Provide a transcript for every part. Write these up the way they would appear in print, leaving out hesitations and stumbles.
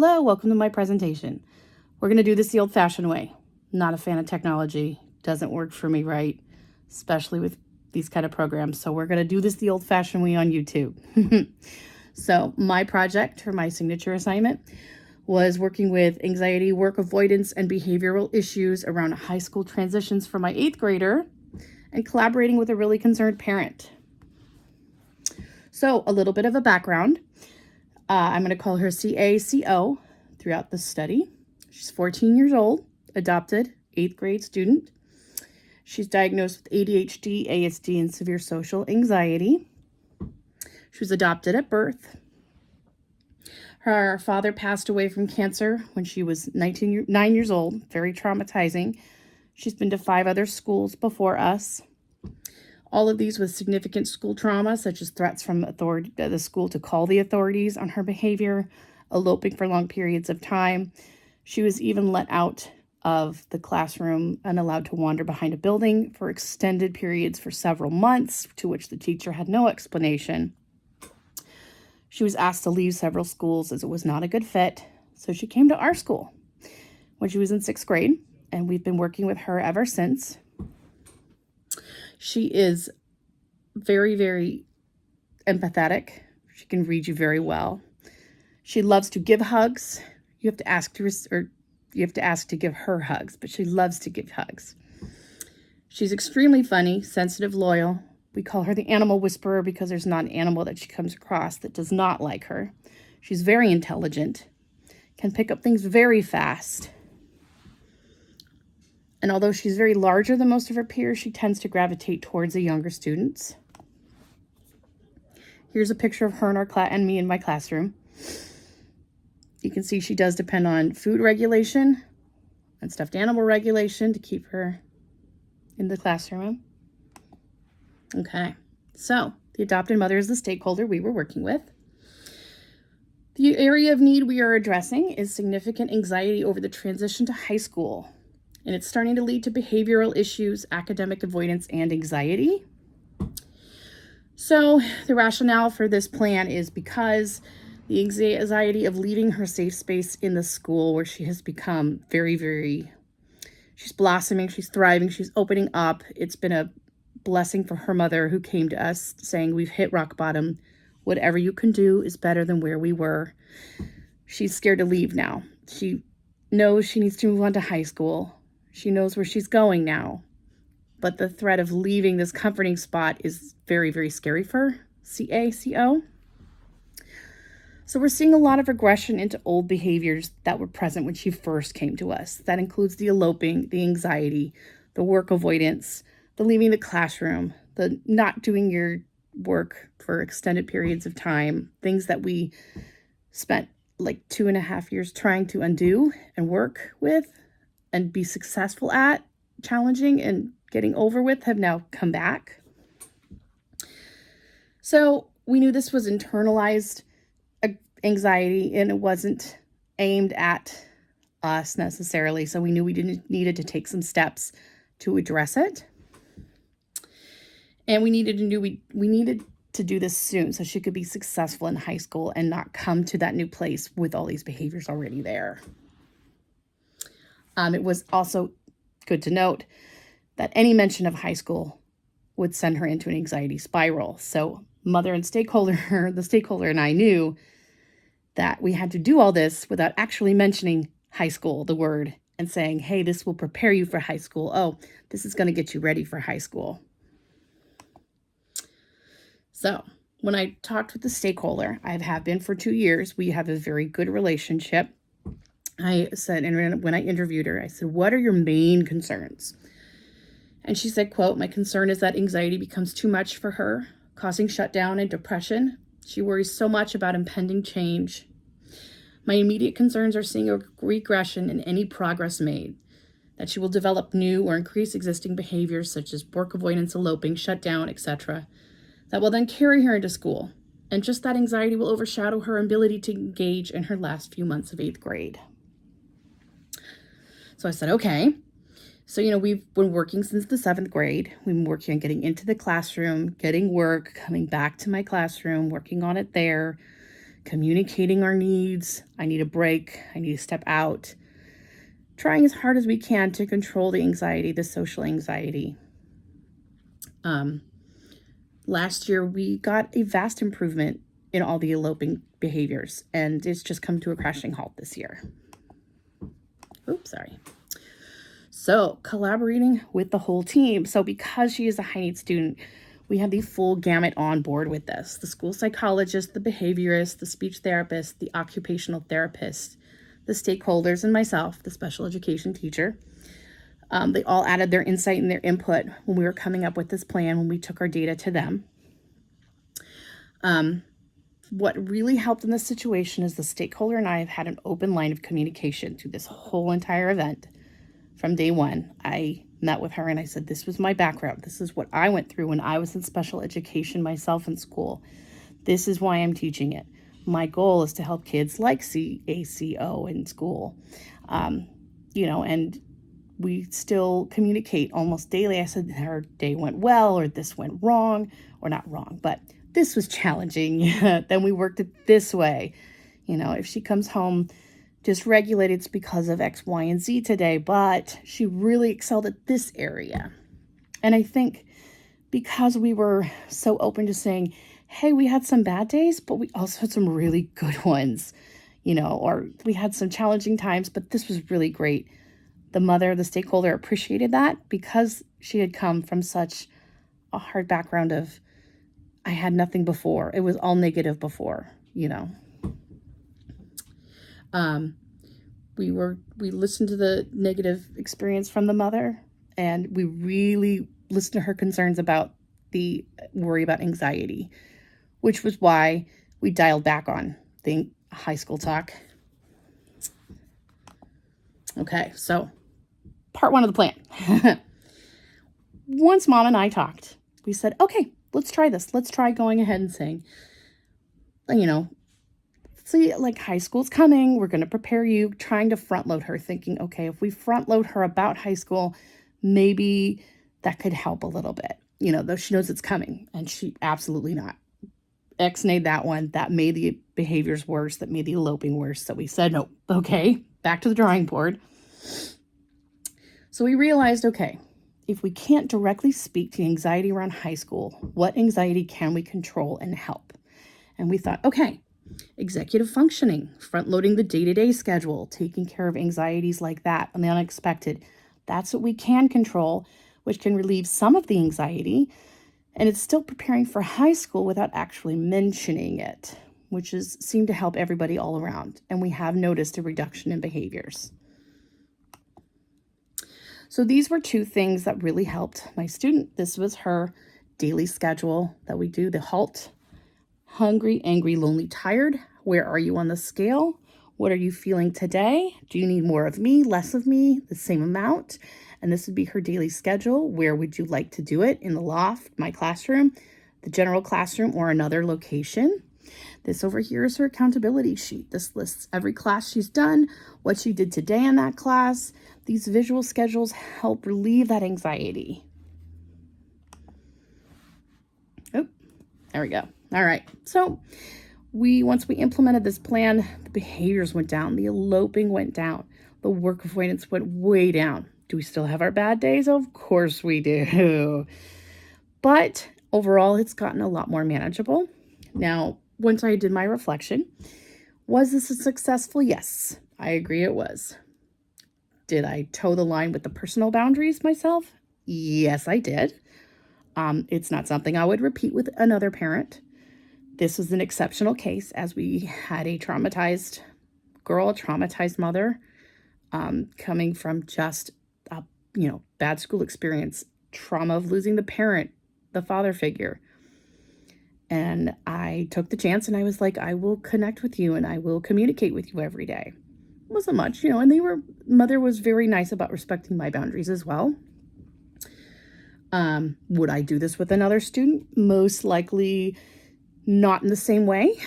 Hello, welcome to my presentation. We're going to do this the old-fashioned way. Not a fan of technology. Doesn't work for me right, especially with these kind of programs. So we're going to do this the old-fashioned way on YouTube. So my project for my signature assignment was working with anxiety, work avoidance, and behavioral issues around high school transitions for my 8th grader and collaborating with a really concerned parent. So a little bit of a background. I'm going to call her CACO throughout the study. She's 14 years old, adopted, 8th grade student. She's diagnosed with ADHD, ASD, and severe social anxiety. She was adopted at birth. Her father passed away from cancer when she was 9 years old, very traumatizing. She's been to 5 other schools before us. All of these with significant school trauma, such as threats from the school to call the authorities on her behavior, eloping for long periods of time. She was even let out of the classroom and allowed to wander behind a building for extended periods for several months, to which the teacher had no explanation. She was asked to leave several schools as it was not a good fit, so she came to our school when she was in 6th grade, and we've been working with her ever since. She is very, very empathetic. She can read you very well. She loves to give hugs. You have to ask to give her hugs, but she loves to give hugs. She's extremely funny, sensitive, loyal. We call her the animal whisperer because there's not an animal that she comes across that does not like her. She's very intelligent, can pick up things very fast. And although she's very larger than most of her peers, she tends to gravitate towards the younger students. Here's a picture of her and me in my classroom. You can see she does depend on food regulation and stuffed animal regulation to keep her in the classroom. Okay, so the adopted mother is the stakeholder we were working with. The area of need we are addressing is significant anxiety over the transition to high school. And it's starting to lead to behavioral issues, academic avoidance, and anxiety. So the rationale for this plan is because the anxiety of leaving her safe space in the school where she has become she's blossoming, she's thriving, she's opening up. It's been a blessing for her mother who came to us saying, we've hit rock bottom. Whatever you can do is better than where we were. She's scared to leave now. She knows she needs to move on to high school. She knows where she's going now, but the threat of leaving this comforting spot is very, very scary for CACO. So we're seeing a lot of regression into old behaviors that were present when she first came to us. That includes the eloping, the anxiety, the work avoidance, the leaving the classroom, the not doing your work for extended periods of time, things that we spent like 2.5 years trying to undo and work with and be successful at, challenging and getting over with, have now come back. So we knew this was internalized anxiety and it wasn't aimed at us necessarily. So we knew we needed to take some steps to address it. And we needed to do this soon so she could be successful in high school and not come to that new place with all these behaviors already there. It was also good to note that any mention of high school would send her into an anxiety spiral. So mother and the stakeholder and I knew that we had to do all this without actually mentioning high school, the word, and saying, hey, this will prepare you for high school. Oh, this is going to get you ready for high school. So when I talked with the stakeholder, I have been for 2 years, we have a very good relationship. I said, and when I interviewed her, I said, what are your main concerns? And she said, quote, my concern is that anxiety becomes too much for her, causing shutdown and depression. She worries so much about impending change. My immediate concerns are seeing a regression in any progress made, that she will develop new or increase existing behaviors such as work avoidance, eloping, shutdown, etc., that will then carry her into school. And just that anxiety will overshadow her ability to engage in her last few months of 8th grade. So I said, okay. So, we've been working since the 7th grade. We've been working on getting into the classroom, getting work, coming back to my classroom, working on it there, communicating our needs. I need a break. I need to step out. Trying as hard as we can to control the anxiety, the social anxiety. Last year, we got a vast improvement in all the eloping behaviors, and it's just come to a crashing halt this year. Oops, sorry. So collaborating with the whole team. So because she is a high need student, we have the full gamut on board with this. The school psychologist, the behaviorist, the speech therapist, the occupational therapist, the stakeholders, and myself, the special education teacher. They all added their insight and their input when we were coming up with this plan, when we took our data to them. What really helped in this situation is the stakeholder and I have had an open line of communication through this whole entire event. From day one, I met with her and I said, this was my background. This is what I went through when I was in special education myself in school. This is why I'm teaching it. My goal is to help kids like ACO in school. And we still communicate almost daily. I said her day went well, or this went wrong, or not wrong, but this was challenging. Then we worked it this way. If she comes home dysregulated, it's because of X, Y, and Z today, but she really excelled at this area. And I think because we were so open to saying, hey, we had some bad days, but we also had some really good ones, or we had some challenging times, but this was really great. The mother, the stakeholder appreciated that because she had come from such a hard background of, I had nothing before. It was all negative before, We listened to the negative experience from the mother, and we really listened to her concerns about the worry about anxiety, which was why we dialed back on the high school talk. Okay, so part one of the plan. Once Mom and I talked, we said, okay, let's try this. Let's try going ahead and saying, see, like high school's coming. We're going to prepare you, trying to front load her, thinking, okay, if we front load her about high school, maybe that could help a little bit, though she knows it's coming, and she absolutely not. X-nayed that one. That made the behaviors worse. That made the eloping worse. So we said, no, okay, back to the drawing board. So we realized, okay, if we can't directly speak to anxiety around high school, what anxiety can we control and help? And we thought, okay, executive functioning, front-loading the day-to-day schedule, taking care of anxieties like that and the unexpected. That's what we can control, which can relieve some of the anxiety. And it's still preparing for high school without actually mentioning it, which seemed to help everybody all around. And we have noticed a reduction in behaviors. So these were two things that really helped my student. This was her daily schedule that we do, the HALT. Hungry, angry, lonely, tired. Where are you on the scale? What are you feeling today? Do you need more of me, less of me, the same amount? And this would be her daily schedule. Where would you like to do it? In the loft, my classroom, the general classroom, or another location? This over here is her accountability sheet. This lists every class she's done, what she did today in that class. These visual schedules help relieve that anxiety. Oh, there we go. All right. So once we implemented this plan, the behaviors went down, the eloping went down, the work avoidance went way down. Do we still have our bad days? Of course we do. But overall, it's gotten a lot more manageable. Now, once I did my reflection, was this a successful? Yes, I agree it was. Did I toe the line with the personal boundaries myself? Yes, I did. It's not something I would repeat with another parent. This was an exceptional case, as we had a traumatized girl, a traumatized mother, coming from just a bad school experience, trauma of losing the parent, the father figure. And I took the chance and I was like, I will connect with you and I will communicate with you every day. It wasn't much, and mother was very nice about respecting my boundaries as well. Would I do this with another student? Most likely not in the same way.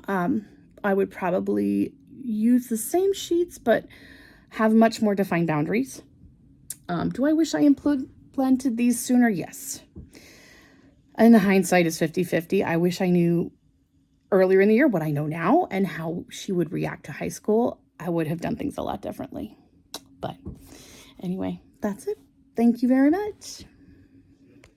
I would probably use the same sheets, but have much more defined boundaries. Do I wish I implemented these sooner? Yes. And the hindsight is 50-50. I wish I knew earlier in the year, what I know now, and how she would react to high school, I would have done things a lot differently. But anyway, that's it. Thank you very much.